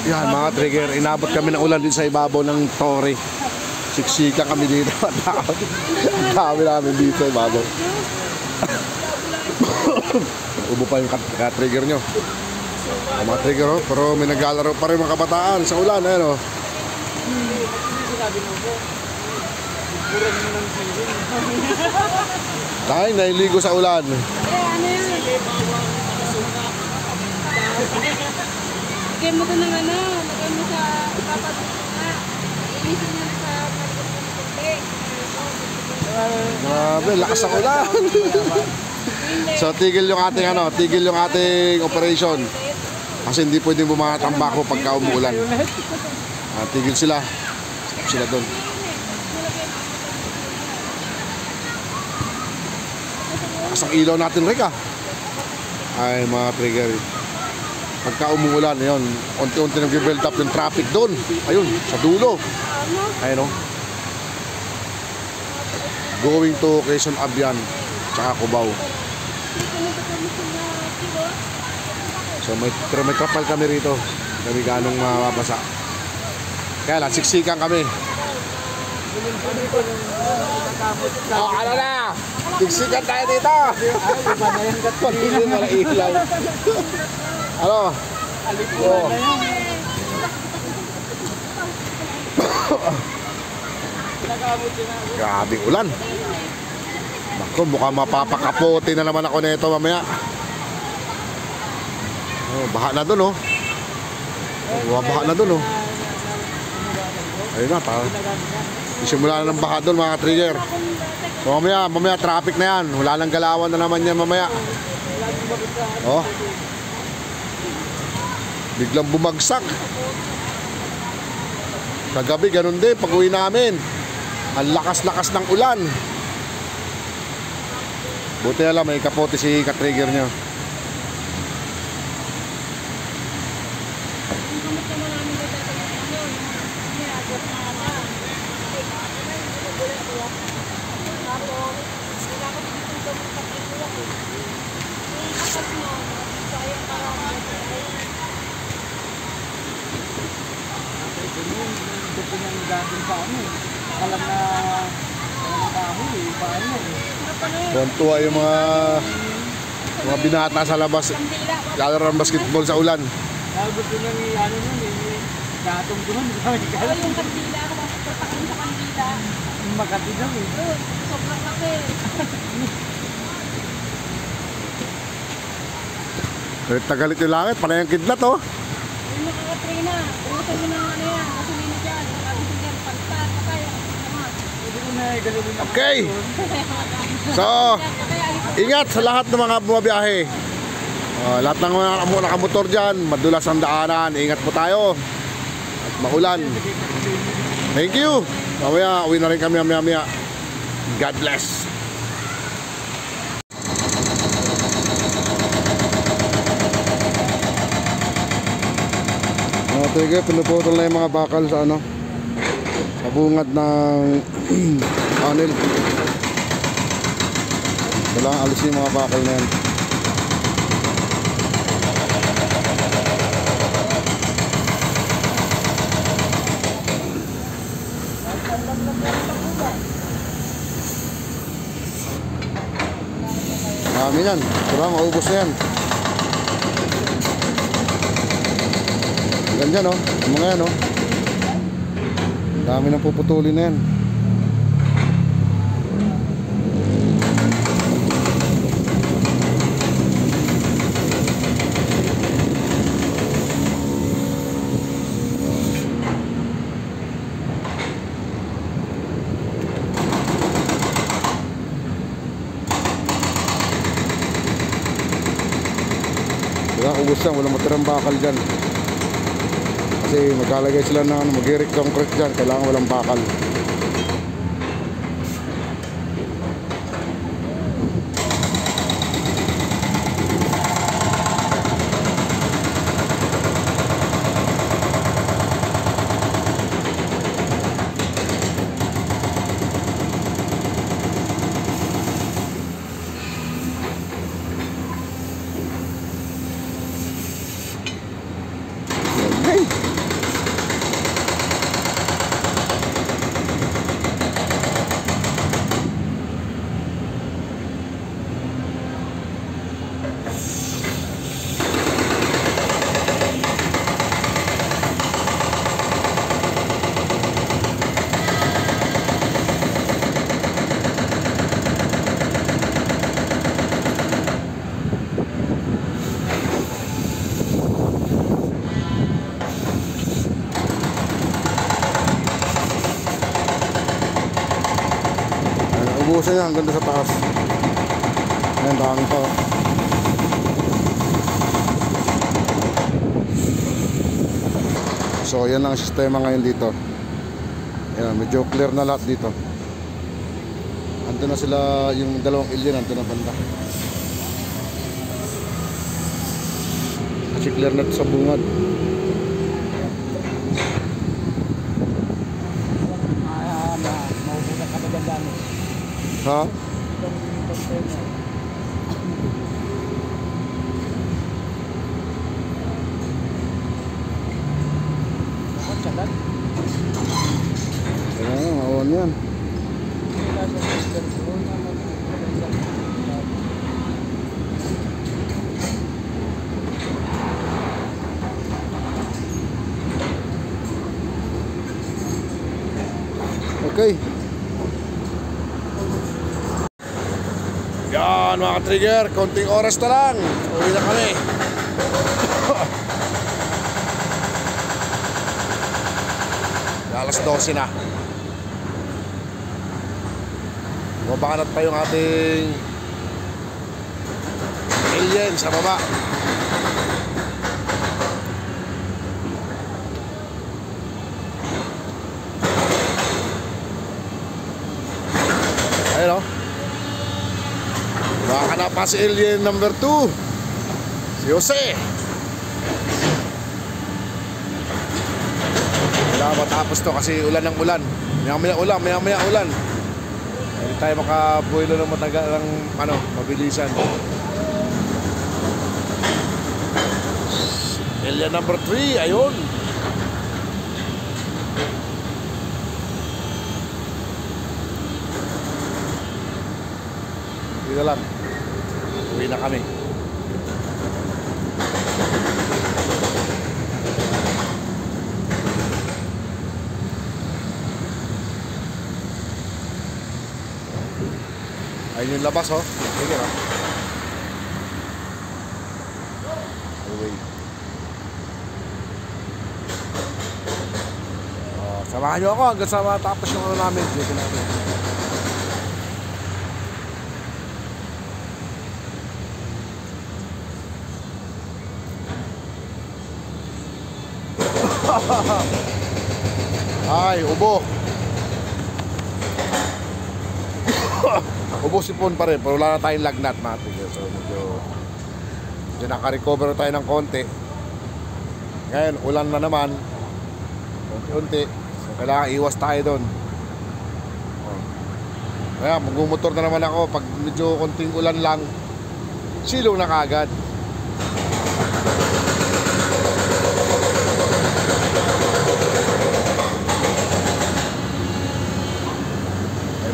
Yan mga trigger, inabot kami ng ulan din sa ibabaw ng Torre. Siksika kami dito. Ang dami namin dito sa ibabaw. Ubo pa yung trigger nyo. Mga trigger, oh, pero may naglalaro pa rin mga kabataan sa ulan. Ayan, oh. Dahil nailigo sa ulan. Lagay mo ito ng ano, lagay mo sa papaduna. Ilisin nyo sa maligay. Grabe, lakas ang ulan. So tigil yung ating ano, tigil yung ating operation. Kasi hindi pwedeng bumangat ang bako pagka umuulan. Tigil sila. Stop sila doon. Lakas ang ilaw natin, Rick, ah. Ay, mga trigger. Pagka umuulan, yun, unti-unti nag-build up yung traffic doon. Ayun, sa dulo. Ayun, oh. Going to Quezon Abian, tsaka Cubao. So may trapal kami rito. Kami ganong mababasa. Kaya lang, siksikan kami. Oh, ano na? Siksikan tayo dito. Pag-ilan wala ilaw. Ano? Oh. Grabing ulan. Naku, mukhang mapapakapote na naman ako nito mamaya. Oh, baha na dun, oh. Baha na dun, oh. Ayun na, isimula na ng baha dun, mga trigger. So mamaya traffic na yan. Wala nang galawan na naman yan mamaya. Oh. Biglang bumagsak. Kagabi ganun din pag uwi namin. Ang lakas-lakas ng ulan. Buti alam, may kapote si ka-trigger nyo. Tuwa yung mga binata sa labas, lalaro ng basketball sa ulan. Gusto nang ano nun, gatong doon. Yung kandila, papakin sa kandila. Makati daw eh. Sobrang laki. Tagalit yung langit, panay ang kidlat, oh. Yung nakakatrina, urusan mo ng ano yan, gasolina dyan, nakabisig yan, pagtat, patay, okay. So, ingat sa lahat ng mga bumabiyahe. Lahat ng mga nakamotor dyan, madulas ang daanan, ingat po tayo. At maulan. Thank you. Mamaya, uwi na rin kami mamaya. God bless. Sige, pinuputol na yung mga bakal sa ano, sa bungad ng anil. Kailangan alisin yung mga bakal na yan. Dami yan, kurang maubos na yan. Ganyan, oh, yung mga yan, oh. Dami nang puputulin na yan. Diba, ubos lang, walang matirang bakal dyan. Kasi maglalagay sila ng mag-eric concrete dyan, kailangan walang bakal. Ubusan niya hanggang doon sa taas. Ayan, dami pa. So, yan ang sistema ngayon dito. Ayan, medyo clear na lahat dito. Ando na sila, yung dalawang alien, ando na banda. Kasi clear na sa bungad. Maubuna ka na gamit. Ha? Salat. Ayan, maon yan. Okay. Yan mga trigger, konting oras na lang. Uwi na kami. Alas 12 na. Mabakanat pa yung ating alien sa baba. Ayun o. Baka na pa si alien number 2. Si Jose. Wala matapos to kasi ulan ng ulan. Maya-maya ulan. Hindi tayo makabuelo ng matagal ng mabilisan. Alien number 3, ayun. Hindi na lang. Uwi na kami. Ayun yung labas, oh. Sige, oh. Anyway. Samahan nyo ako hanggang sa matapos yung ano namin. Dito natin. Ay, ubo. Ubo sipon pa rin, pero wala na tayong lagnat natin. So medyo naka-recover tayo ng konti. Ngayon, ulan na naman. Unti-unti. So kailangan iwas tayo doon. Kaya magmumotor na naman ako. Pag medyo konting ulan lang, silong na kaagad.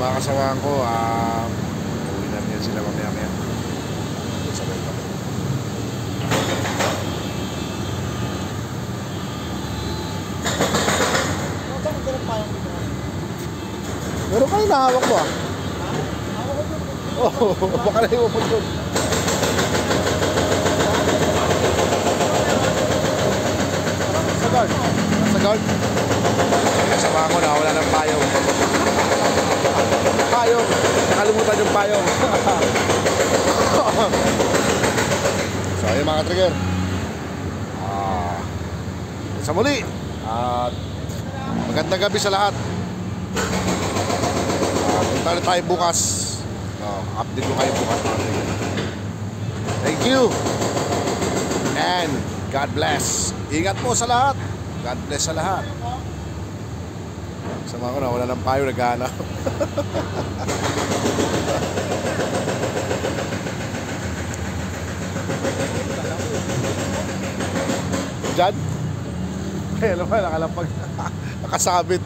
Mga kasamahan ko, uwi namin yan sila mamaya-maya. Sabay kami. Meron kayo nahawak mo, ah? Oo, baka na yung upot doon. Sa guard. Sa guard. Kasamahan ko, nawala ng payong. Payong, nakalimutan yung payong. So ayun mga trigger, sa muli at magandang gabi sa lahat. Punta na tayo bukas. Update ko kayo bukas mga trigger. Thank you and God bless. Ingat po sa lahat. God bless sa lahat. Sama ko na, wala ng payo, naghahanap. Diyan? Kaya naman, nakasabit.